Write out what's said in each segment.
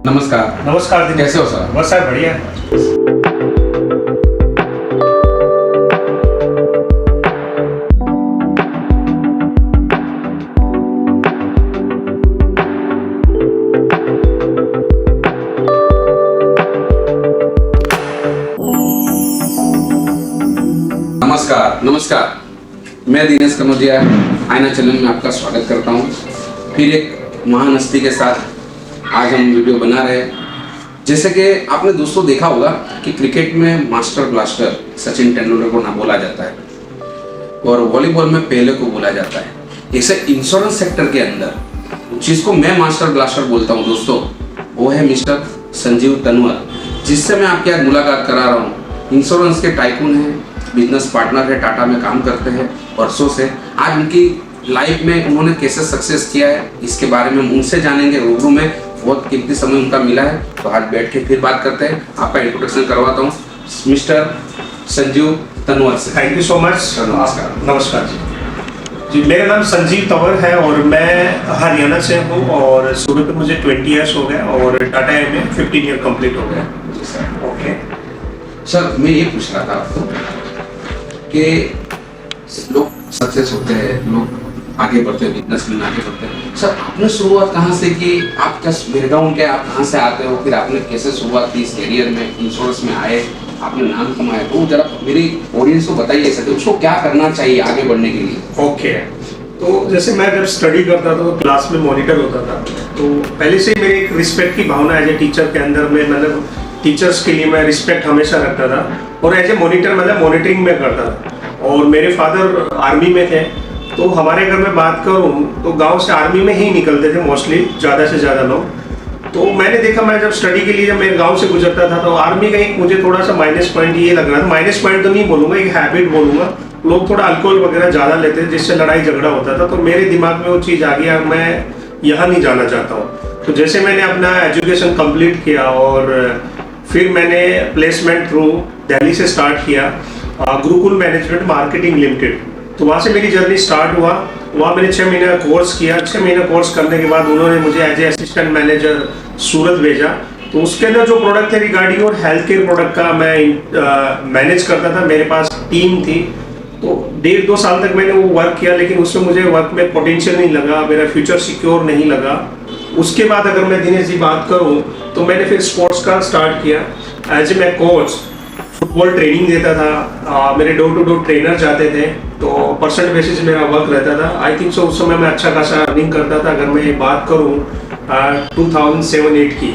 नमस्कार। नमस्कार दीदी। कैसे हो सर? बस सर बढ़िया है। नमस्कार। मैं दिनेश कनौजिया आईना चैनल में आपका स्वागत करता हूं। फिर एक महान हस्ती के साथ आज हम वीडियो बना रहे हैं। जैसे कि आपने दोस्तों देखा होगा कि क्रिकेट में मास्टर ब्लास्टर सचिन तेंदुलकर को ना बोला जाता है और वॉलीबॉल में पहले को बोला जाता है। ऐसे इंश्योरेंस सेक्टर के अंदर जिसको मैं मास्टर ब्लास्टर बोलता हूं दोस्तों, वो है मिस्टर संजीव तनवर, जिससे मैं आपके आज मुलाकात करा रहा हूँ। इंश्योरेंस के टाइकून हैं, बिजनेस पार्टनर है, टाटा में काम करते हैं वर्षों से। आज उनकी लाइफ में उन्होंने कैसे सक्सेस किया है इसके बारे में हम उनसे जानेंगे रूबरू में। बहुत कीमती समय उनका मिला है, तो आज बैठ के फिर बात करते हैं। आपका इंट्रोडक्शन करवाता हूँ मिस्टर संजीव तनवर से। Thank you so much. नमस्कार। नमस्कार जी। मेरा नाम संजीव तंवर है और मैं हरियाणा से हूँ और सूरत में मुझे 20 ईयर्स हो गए और टाटा में 15 ईयर कंप्लीट हो गए। जी सर। ओके सर, मैं ये पूछ रहा था आपको कि लोग सक्सेस होते हैं, लोग आगे बढ़ते हैं, बिजनेस में आगे बढ़ते हैं। सर, आपने शुरुआत कहाँ से की? आपका बैकग्राउंड क्या है? आप कहाँ से आते हो? फिर आपने कैसे शुरुआत की इस करियर में, इंश्योरेंस में आए, आपने नाम कमाया? तो जरा मेरी ऑडियंस को बताइए सर, उसको क्या करना चाहिए आगे बढ़ने के लिए। ओके। तो जैसे मैं जब स्टडी करता था तो क्लास में मॉनिटर होता था, तो पहले से ही मेरी एक रिस्पेक्ट की भावना एज ए टीचर के अंदर में, मतलब टीचर्स के लिए मैं रिस्पेक्ट हमेशा रखता था और एज ए मॉनिटर मतलब मॉनिटरिंग में करता था। और मेरे फादर आर्मी में थे, तो हमारे घर में बात करूं तो गांव से आर्मी में ही निकलते थे मोस्टली, ज़्यादा से ज़्यादा लोग। तो मैंने देखा, मैं जब स्टडी के लिए जब मैं गांव से गुजरता था तो आर्मी का एक मुझे थोड़ा सा माइनस पॉइंट ये लग रहा था। माइनस पॉइंट तो नहीं बोलूँगा, एक हैबिट बोलूँगा। लोग थोड़ा अल्कोहल वगैरह ज़्यादा लेते थे, जिससे लड़ाई झगड़ा होता था। तो मेरे दिमाग में वो चीज़ आ गया, मैं यहाँ नहीं जाना चाहता हूँ। तो जैसे मैंने अपना एजुकेशन कम्प्लीट किया और फिर मैंने प्लेसमेंट थ्रू दिल्ली से स्टार्ट किया, गुरुकुल मैनेजमेंट मार्केटिंग लिमिटेड। तो वहाँ से मेरी जर्नी स्टार्ट हुआ। वहाँ मैंने 6 महीने कोर्स किया। 6 महीने कोर्स करने के बाद उन्होंने मुझे एज ए असिस्टेंट मैनेजर सूरत भेजा। तो उसके अंदर जो प्रोडक्ट थे रिगार्डिंग और हेल्थ केयर प्रोडक्ट का मैं मैनेज करता था। मेरे पास टीम थी। तो 1.5-2 साल तक मैंने वो वर्क किया, लेकिन उसमें मुझे वर्क में पोटेंशियल नहीं लगा, मेरा फ्यूचर सिक्योर नहीं लगा। उसके बाद अगर मैं दिनेश जी बात करूँ तो मैंने फिर स्पोर्ट्स का स्टार्ट किया। एज ए मैं कोच फुटबॉल ट्रेनिंग देता था। मेरे डोर टू डोर ट्रेनर जाते थे, तो परसेंट बेसिस मेरा वर्क रहता था। आई थिंक सो उस समय मैं अच्छा खासा अर्निंग करता था। अगर मैं बात करूँ 2007-8 की,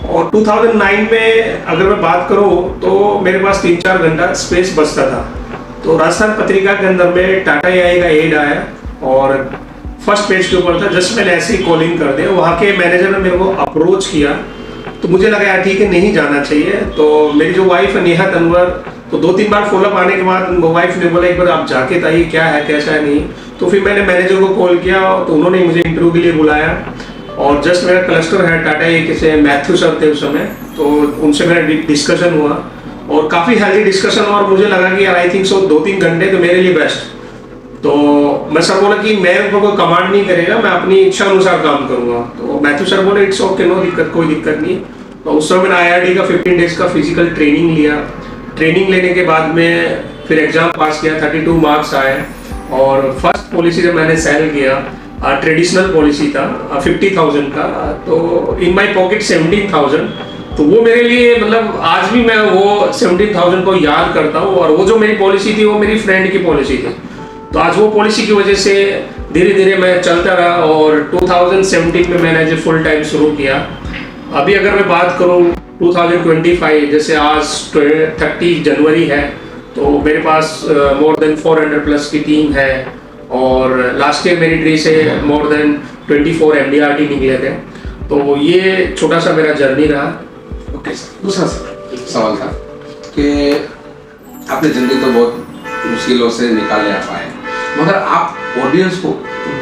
और 2009 में अगर मैं बात करूँ तो मेरे पास 3-4 घंटा स्पेस बचता था। तो राजस्थान पत्रिका के अंदर में टाटा एआई का एड आया और फर्स्ट पेज के ऊपर था। जस्ट मैंने ऐसे ही कॉलिंग कर दिया। वहाँ के मैनेजर ने मेरे को अप्रोच किया, तो मुझे लगा यार ठीक है, नहीं जाना चाहिए। तो मेरी जो वाइफ है नेहा तनवर, तो 2-3 बार फॉलोअप आने के बाद वाइफ ने बोला एक बार आप जाके बताइए क्या है कैसा है नहीं। तो फिर मैंने मैनेजर को कॉल किया, तो उन्होंने मुझे इंटरव्यू के लिए बुलाया। और जस्ट मेरा क्लस्टर है टाटा ए से मैथ्यू सर थे उस समय, तो उनसे मेरा डिस्कशन हुआ और काफ़ी हेल्दी डिस्कशन। और मुझे लगा कि यार आई थिंक सो 2-3 घंटे तो मेरे लिए बेस्ट। तो मैं सर बोला कि मैं उनको कोई कमांड नहीं करेगा, मैं अपनी इच्छा अनुसार काम करूंगा। तो मैथ्यू सर बोले इट्स ओके, नो दिक्कत, कोई दिक्कत नहीं। तो उस समय मैंने IRD का 15 डेज का फिजिकल ट्रेनिंग लिया। ट्रेनिंग लेने के बाद में फिर एग्जाम पास किया, 32 मार्क्स आए। और फर्स्ट पॉलिसी जब मैंने सेल किया, ट्रेडिशनल पॉलिसी था 50,000 का, तो इन माई पॉकेट 17,000। तो वो मेरे लिए मतलब आज भी मैं वो 17,000 को याद करता हूँ। और वो जो मेरी पॉलिसी थी वो मेरी फ्रेंड की पॉलिसी थी। तो आज वो पॉलिसी की वजह से धीरे धीरे मैं चलता रहा और 2017 में मैंने जो फुल टाइम शुरू किया। अभी अगर मैं बात करूँ 2025, जैसे आज 30 जनवरी है, तो मेरे पास मोर देन 400+ की टीम है। और लास्ट ईयर मेरिटरी से मोर देन 24 MDRT निकले थे। तो ये छोटा सा मेरा जर्नी रहा। ओके सर, दूसरा सवाल था कि आपने जिंदगी तो बहुत मुश्किलों से निकाले आप आए, मगर आप ऑडियंस को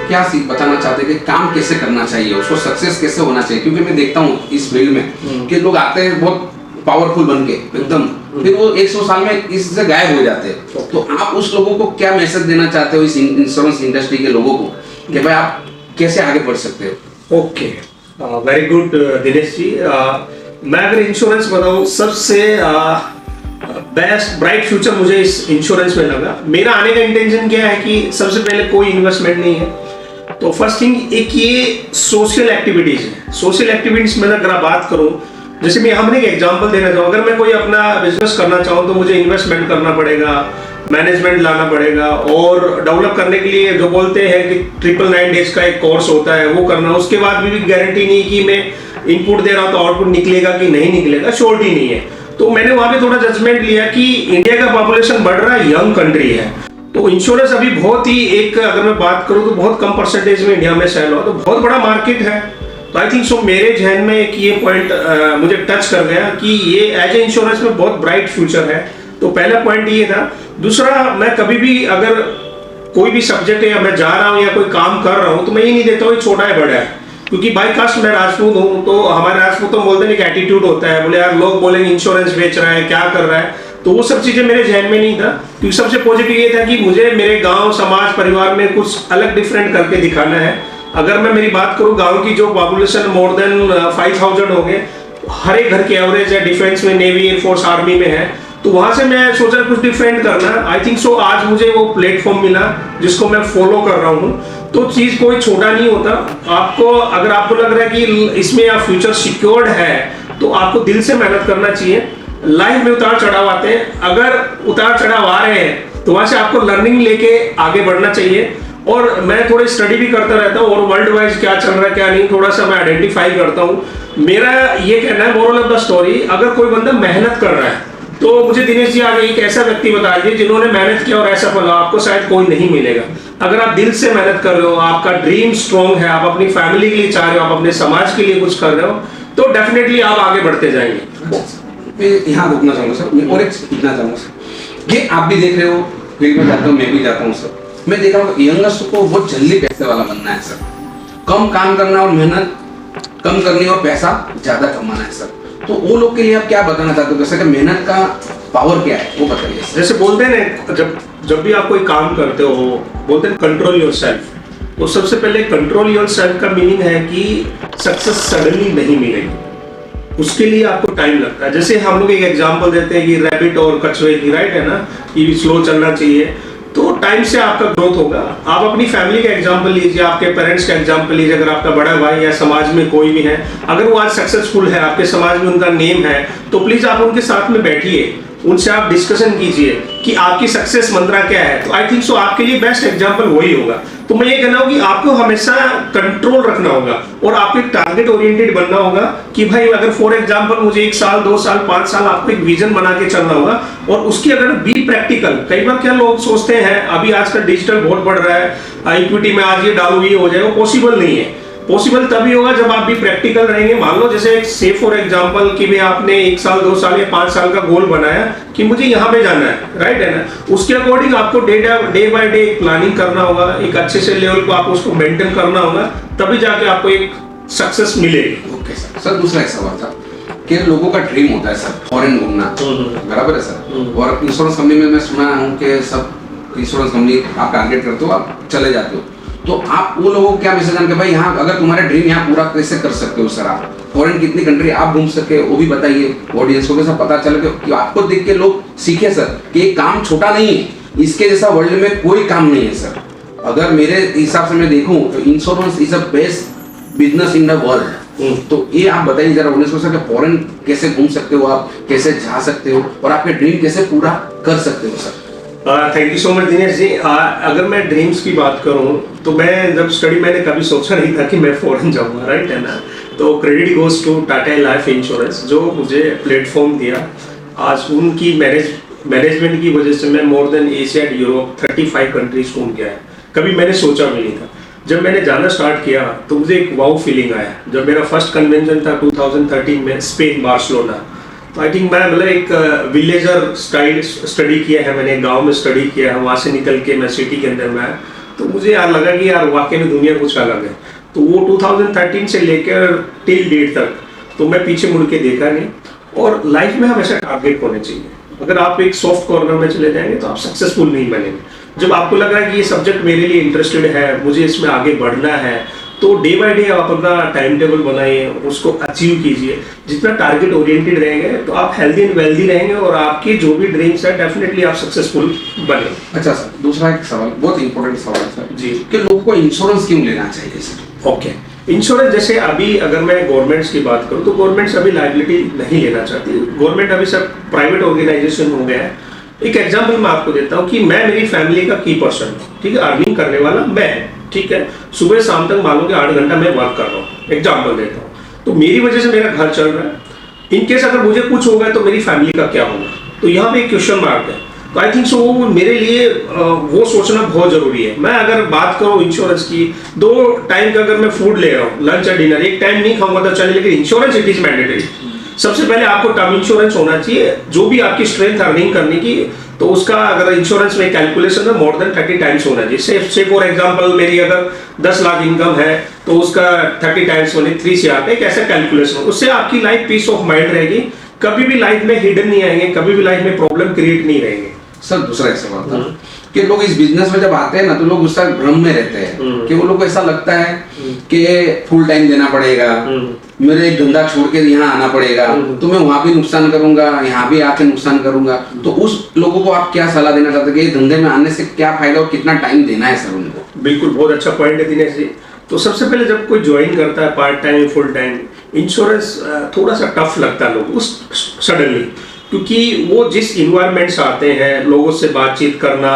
क्या सीख बताना चाहते हैं कि काम कैसे करना चाहिए, उसको सक्सेस कैसे होना चाहिए? क्योंकि मैं देखता हूँ इस फील्ड में कि लोग आते हैं बहुत पावरफुल बन के एकदम, फिर वो 100 साल में इससे गायब हो जाते हैं। तो आप उस लोगों को क्या मैसेज देना चाहते हो, इस इंश्योरेंस इंडस्ट्री के लोगों को, कि भाई आप कैसे आगे बढ़ सकते हो? Okay, very good Dinesh ji. मैं अगर इंश्योरेंस बताऊं, सबसे बेस्ट ब्राइट फ्यूचर मुझे इस इंश्योरेंस में लगा। मेरा आने का इंटेंशन क्या है कि सबसे पहले कोई इन्वेस्टमेंट नहीं है, तो फर्स्ट थिंग एक ये सोशल एक्टिविटीज है। सोशल एक्टिविटीज में अगर आप बात करूं, जैसे मैं हमने एक एग्जांपल देना चाहूँ, अगर मैं कोई अपना बिजनेस करना चाहूँ तो मुझे इन्वेस्टमेंट करना पड़ेगा, मैनेजमेंट लाना पड़ेगा, और डेवलप करने के लिए जो बोलते हैं कि 999 डेज का एक कोर्स होता है वो करना। उसके बाद भी गारंटी नहीं कि मैं इनपुट दे रहा हूँ तो आउटपुट निकलेगा कि नहीं निकलेगा, श्योरिटी नहीं है। तो मैंने वहां पे थोड़ा जजमेंट लिया कि इंडिया का पॉपुलेशन बढ़ रहा है, यंग कंट्री है, तो इंश्योरेंस अभी बहुत ही एक, अगर मैं बात करूं तो बहुत कम परसेंटेज में इंडिया में सेल हो, तो बहुत बड़ा मार्केट है। तो आई थिंक सो मेरे जहन में एक ये पॉइंट मुझे टच कर गया कि ये एज ए इंश्योरेंस में बहुत ब्राइट फ्यूचर है। तो पहला पॉइंट ये था। दूसरा, मैं कभी भी अगर कोई भी सब्जेक्ट है या मैं जा रहा हूँ या कोई काम कर रहा हूँ तो मैं ये नहीं देता हूँ छोटा है बड़ा है, क्योंकि बाई कास्ट मैं राजपूत हूँ, तो हमारे राजपूतों बोलते हैं एक एटीट्यूड होता है, बोले यार लोग बोलेंगे इंश्योरेंस बेच रहा है, क्या कर रहा है, तो वो सब चीजें मेरे जहन में नहीं था। क्योंकि सबसे पॉजिटिव ये था कि मुझे मेरे गांव, समाज, परिवार में कुछ अलग डिफरेंट करके दिखाना है। अगर मैं मेरी बात करूं, गांव की जो पॉपुलेशन मोर देन 5000 हो गए, हर एक घर के एवरेज है डिफेंस में, नेवी, एयरफोर्स, आर्मी में है, तो वहां से मैं सोचा कुछ डिफरेंट करना। आई थिंक सो आज मुझे वो प्लेटफॉर्म मिला जिसको मैं फॉलो कर रहा हूँ। तो चीज कोई छोटा नहीं होता। आपको अगर आपको लग रहा है कि इसमें आप फ्यूचर सिक्योर्ड है तो आपको दिल से मेहनत करना चाहिए। लाइफ में उतार चढ़ाव आते हैं, अगर उतार चढ़ाव आ रहे हैं तो वहां से आपको लर्निंग लेके आगे बढ़ना चाहिए। और मैं थोड़ी स्टडी भी करता रहता हूँ और वर्ल्ड वाइज क्या चल रहा है क्या नहीं, थोड़ा सा मैं आइडेंटिफाई करता हूँ। मेरा ये कहना है, मोरल ऑफ द स्टोरी, अगर कोई बंदा मेहनत कर रहा है तो मुझे दिनेश जी आगे एक ऐसा व्यक्ति बताइए जिन्होंने मेहनत किया और ऐसा फल, आपको शायद कोई नहीं मिलेगा। अगर आप दिल से मेहनत कर रहे हो, आपका ड्रीम स्ट्रॉन्ग है, आप अपनी फैमिली के लिए चाह रहे हो, आप अपने समाज के लिए कुछ कर रहे हो, तो डेफिनेटली आप आगे बढ़ते जाएंगे। मैं यहाँ रुकना चाहूँगा सर, मैं और एक पूछना चाहूँगा सर, ये आप भी देख रहे हो, फील्ड में जाते हो, मैं भी जाता हूँ सर, मैं देखा हूँ यंगस्ट को बहुत जल्दी पैसे वाला बनना है सर, कम काम करना और मेहनत कम करनी और पैसा ज्यादा कमाना है सर। तो वो लोग के लिए आप क्या बताना चाहते हो, जैसे कि मेहनत का पावर क्या है वो बताइए। जैसे बोलते हैं ना, जब भी आप कोई काम करते हो बोलते हैं कंट्रोल योरसेल्फ, तो सबसे पहले कंट्रोल योरसेल्फ का मीनिंग है कि सक्सेस सडनली नहीं मिलेगी, उसके लिए आपको टाइम लगता है। जैसे हम लोग एक एग्जांपल देते हैं कि रैबिट और कछुए की, राइट है ना, कि स्लो चलना चाहिए, तो टाइम से आपका ग्रोथ होगा। आप अपनी फैमिली का एग्जांपल लीजिए, आपके पेरेंट्स का एग्जांपल लीजिए, अगर आपका बड़ा भाई या समाज में कोई भी है, अगर वो आज सक्सेसफुल है, आपके समाज में उनका नेम है, तो प्लीज आप उनके साथ में बैठिए, उनसे आप डिस्कशन कीजिए कि आपकी सक्सेस मंत्रा क्या है। तो आई थिंक सो आपके लिए बेस्ट एग्जांपल वही होगा। तो मैं ये कहना हूँ कि आपको हमेशा कंट्रोल रखना होगा और आपको टारगेट ओरिएंटेड बनना होगा कि भाई अगर फॉर एग्जांपल मुझे 1 साल, 2 साल, 5 साल आपको एक विजन बना के चलना होगा, और उसकी अगर बी प्रैक्टिकल। कई बार क्या लोग सोचते हैं अभी आजकल डिजिटल बहुत बढ़ रहा है, इक्विटी में आज ये डालो ये हो जाएगा, पॉसिबल नहीं है। पॉसिबल तभी होगा जब आप भी प्रैक्टिकल रहेंगे। मान लो जैसे एक से फॉर एग्जांपल कि भाई आपने 1 साल, 2 साल या 5 साल का गोल बनाया कि मुझे यहाँ पे जाना है, राइट है ना, उसके अकॉर्डिंग आपको डे बाय डे प्लानिंग करना होगा, एक अच्छे से लेवल को आपको उसको मेंटेन करना होगा, तभी जाके आपको एक सक्सेस मिलेगी। Okay sir. सर दूसरा एक सवाल था कि लोगों का ड्रीम होता है सर फॉरेन घूमना, बराबर है सर, और इंश्योरेंस कंपनी में मैं सुना हूँ कि सब इंश्योरेंस कंपनी आप टारगेट करते हो, आप चले जाते हो, तो आप वो लोगों को क्या मैसेज देंगे भाई यहाँ अगर तुम्हारा ड्रीम यहाँ पूरा कैसे कर सकते हो सर, आप फॉरेन कितनी कंट्री आप घूम सके वो भी बताइए, ऑडियंस को सब पता चले कि आपको देख के लोग सीखे सर कि ये काम छोटा नहीं है, इसके जैसा वर्ल्ड में कोई काम नहीं है सर। अगर मेरे हिसाब से मैं देखूं तो insurance is the best business in the world. तो ये आप बताइए जरा ऑडियंस को सर कि फॉरेन कैसे घूम सकते हो, आप कैसे जा सकते हो और आपके ड्रीम कैसे पूरा कर सकते हो sir. Thank you so much Dinesh ji. अगर मैं ड्रीम्स की बात करूं तो मैं जब स्टडी, मैंने कभी सोचा नहीं था कि मैं फॉरेन जाऊंगा, राइट है ना। तो credit goes to Tata life insurance जो मुझे प्लेटफॉर्म दिया। आज उनकी मैनेजमेंट की वजह से मैं more than Asia, Europe 35 countries घूम गया है। कभी मैंने सोचा भी नहीं था। जब मैंने जाना स्टार्ट किया तो मुझे एक वाउ फीलिंग आया। जब मेरा फर्स्ट कन्वेंशन था 2013 में स्पेन, बार्सिलोना, तो आई थिंक मैं मतलब एक विलेजर स्टाइल स्टडी किया है मैंने, गांव में स्टडी किया है, वहाँ से निकल के मैं सिटी के अंदर में आया, तो मुझे यार लगा कि यार वाकई में दुनिया कुछ अलग है। तो वो 2013 से लेकर टिल डेट तक तो मैं पीछे मुड़ के देखा नहीं। और लाइफ में हमेशा टारगेट होने चाहिए। अगर आप एक सॉफ्ट कॉर्नर में चले जाएंगे तो आप सक्सेसफुल नहीं बनेंगे। जब आपको लग रहा है कि ये सब्जेक्ट मेरे लिए इंटरेस्टेड है, मुझे इसमें आगे बढ़ना है, तो डे बाय डे आप अपना टाइम टेबल बनाइए, उसको अचीव कीजिए। जितना टारगेट ओरिएंटेड रहेंगे तो आप हेल्दी एंड वेल्दी रहेंगे और आपके जो भी ड्रीम्स है डेफिनेटली आप सक्सेसफुल बने। अच्छा सर, दूसरा एक सवाल, बहुत इंपॉर्टेंट सवाल है सर जी, कि लोगों को इंश्योरेंस क्यों लेना चाहिए सर? ओके। इंश्योरेंस जैसे अभी अगर मैं गवर्नमेंट्स की बात करूं तो गवर्नमेंट्स अभी लायबिलिटी नहीं लेना चाहती। गवर्नमेंट अभी सब प्राइवेट ऑर्गेनाइजेशन हो गया है। एक एग्जांपल मैं आपको देता हूं कि मैं मेरी फैमिली का की पर्सन हूं, ठीक है, अर्निंग करने वाला मैं, ठीक है, सुबह शाम तक मान लो कि 8 घंटा मैं वर्क कर रहा हूँ, एग्जाम्पल देता हूँ, तो मेरी वजह से मेरा घर चल रहा है। इनकेस अगर मुझे कुछ होगा तो मेरी फैमिली का क्या होगा, तो यहाँ पे एक क्वेश्चन मार्क है। तो आई थिंक सो मेरे लिए वो सोचना बहुत जरूरी है। मैं अगर बात करूं इंश्योरेंस की, 2 टाइम का अगर मैं फूड ले रहा हूं, लंच और डिनर, एक टाइम नहीं खाऊंगा तो चले, लेकिन इंश्योरेंस इट इज मैंडेटरी। सबसे पहले आपको टर्म इंश्योरेंस होना चाहिए, जो भी आपकी स्ट्रेंथ अर्निंग करने की, तो उसका अगर इंश्योरेंस में कैलकुलेशन है मोर देन 30 टाइम्स होना चाहिए। से फॉर एग्जांपल मेरी अगर 10 लाख इनकम है तो उसका 30 टाइम्स होने 3 से आता है, एक ऐसा कैलकुलेशन, उससे आपकी लाइफ पीस ऑफ माइंड रहेगी, कभी भी लाइफ में हिडन नहीं आएंगे, कभी भी लाइफ में प्रॉब्लम क्रिएट नहीं रहेंगे। सर दूसरा एक सवाल था कि लोग इस बिजनेस में जब आते हैं ना तो लोग उसका भ्रम में रहते हैं कि वो लोग को ऐसा लगता है कि फुल टाइम देना पड़ेगा, मेरे एक धंधा छोड़ के यहाँ आना पड़ेगा, तो मैं वहां भी नुकसान करूंगा, यहाँ भी आके नुकसान करूंगा। तो उस लोगों को आप क्या सलाह देना चाहते हैं कि धंधे में आने से क्या फायदा और कितना टाइम देना है सर उनको? बिल्कुल, बहुत अच्छा पॉइंट है दिनेश जी। तो सबसे पहले जब कोई ज्वाइन करता है part time full time, insurance थोड़ा सा टफ लगता है लोगों को सडनली, क्योंकि वो जिस इन्वायरमेंट से आते हैं, लोगों से बातचीत करना,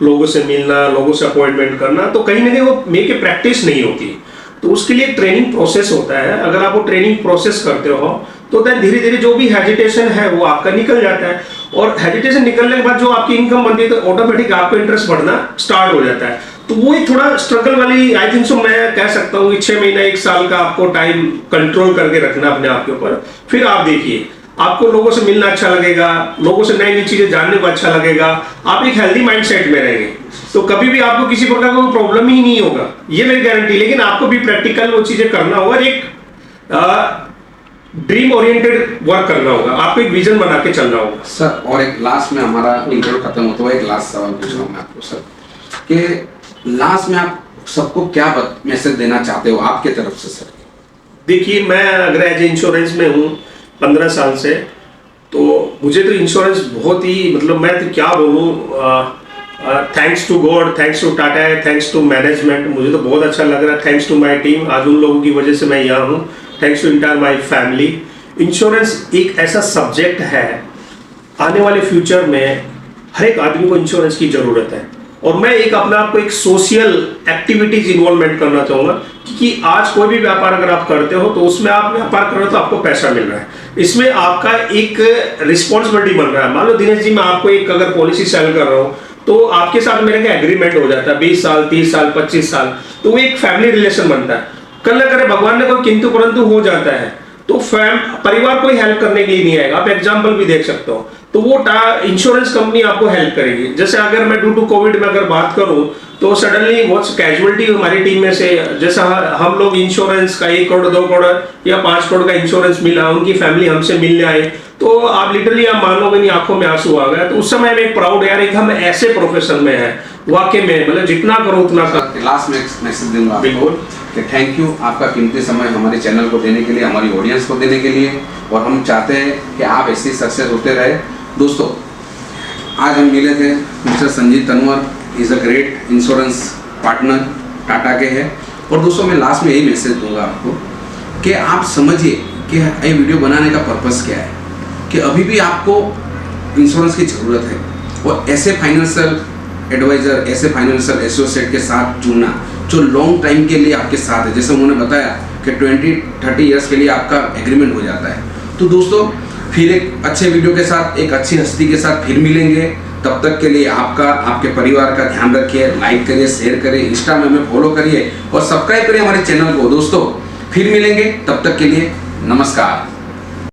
लोगों से मिलना, लोगों से अपॉइंटमेंट करना, तो कहीं ना कहीं वो मेक ए प्रैक्टिस नहीं होती। तो उसके लिए ट्रेनिंग प्रोसेस होता है। अगर आप वो ट्रेनिंग प्रोसेस करते हो तो देन धीरे धीरे जो भी हेजिटेशन है वो आपका निकल जाता है, और हेजिटेशन निकलने के बाद जो आपकी इनकम बनती है तो ऑटोमेटिक आपका इंटरेस्ट बढ़ना स्टार्ट हो जाता है। तो वो एक थोड़ा स्ट्रगल वाली, आई थिंक सो मैं कह सकता हूँ कि 6 महीना 1 साल का आपको टाइम कंट्रोल करके रखना अपने आप के ऊपर। फिर आप देखिए, आपको लोगों से मिलना अच्छा लगेगा, लोगों से नई नई चीजें जानने को अच्छा लगेगा, आप एक हेल्दी माइंडसेट में रहेंगे, तो कभी भी आपको किसी प्रकार का प्रॉब्लम ही नहीं होगा, ये मेरी गारंटी। लेकिन आपको भी प्रैक्टिकल वो चीजें करना होगा, एक ड्रीम ओरिएंटेड वर्क करना होगा, आपको एक विजन बना के चलना होगा। सर और एक लास्ट में हमारा इंटरव्यू खत्म होता है, एक लास्ट सवाल पूछ रहा हूँ मैं आपको सर कि लास्ट में आप सबको क्या मैसेज देना चाहते हो आपके तरफ से सर? देखिए, मैं अगर एज इंश्योरेंस में हूँ 15 साल से, तो मुझे तो इंश्योरेंस बहुत ही, मतलब मैं तो क्या बोलूँ, thanks to God, thanks to Tata, thanks to management, मुझे तो बहुत अच्छा लग रहा है। थैंक्स टू माय टीम, आज उन लोगों की वजह से मैं यहाँ हूँ। Thanks to entire my family. Insurance एक ऐसा सब्जेक्ट है, आने वाले फ्यूचर में हर एक आदमी को इंश्योरेंस की जरूरत है। और मैं एक अपने आप को एक सोशल एक्टिविटीज इन्वॉल्वमेंट करना चाहूंगा, क्योंकि आज कोई भी व्यापार अगर आप करते हो तो उसमें आप व्यापार कर रहे हो तो आपको पैसा मिल रहा है, इसमें आपका एक रिस्पॉन्सिबिलिटी बन रहा है। मान लो दिनेश जी, मैं आपको एक अगर पॉलिसी सेल कर रहा हूँ तो आपके साथ मेरा क्या एग्रीमेंट हो जाता है 20 साल, 30 साल, 25 साल, तो वो एक फैमिली रिलेशन बनता है। कल ना करे भगवान ने कोई किंतु परंतु हो जाता है तो परिवार को ही हेल्प करने के लिए नहीं आएगा। आप एग्जाम्पल भी देख सकते हो, तो वो इंश्योरेंस कंपनी आपको हेल्प करेगी। जैसे अगर मैं ड्यू टू कोविड में अगर बात करूं तो सडनली बहुत कैजुअलिटी हमारी टीम में से, जैसा हम लोग इंश्योरेंस का 1 करोड़ 2 करोड़ या 5 करोड़ का इंश्योरेंस मिला, उनकी फैमिली हमसे मिलने आए, तो आप लिटरली आप मानोगे नहीं, आंखों में आंसू आ गया। तो उस समय में एक प्राउड यार, एक हम ऐसे प्रोफेशन में है, वाकई में मतलब जितना करो उतना कर। लास्ट में एक मैसेज दूंगा आपको कि थैंक यू आपका कीमती समय हमारे चैनल को देने के लिए, हमारी ऑडियंस को देने के लिए, और हम चाहते हैं कि आप ऐसे सक्सेस होते रहे। दोस्तों, आज हम मिले थे mister Sanjeet Tanwar, is a great insurance partner, Tata के हैं। और दोस्तों, मैं लास्ट में यही मैसेज दूंगा आपको कि आप समझिए कि ये वीडियो बनाने का पर्पस क्या है, कि अभी भी आपको इंश्योरेंस की ज़रूरत है, और ऐसे फाइनेंशियल एडवाइज़र, ऐसे फाइनेंशियल एसोसिएट के साथ जुड़ना जो लॉन्ग टाइम के लिए आपके साथ है। जैसे उन्होंने बताया कि 20-30 ईयर्स के लिए आपका एग्रीमेंट हो जाता है। तो दोस्तों, फिर एक अच्छे वीडियो के साथ, एक अच्छी हस्ती के साथ फिर मिलेंगे। तब तक के लिए आपका, आपके परिवार का ध्यान रखिए, लाइक करिए, शेयर करिए, इंस्टा में हमें फॉलो करिए और सब्सक्राइब करिए हमारे चैनल को। दोस्तों, फिर मिलेंगे, तब तक के लिए नमस्कार।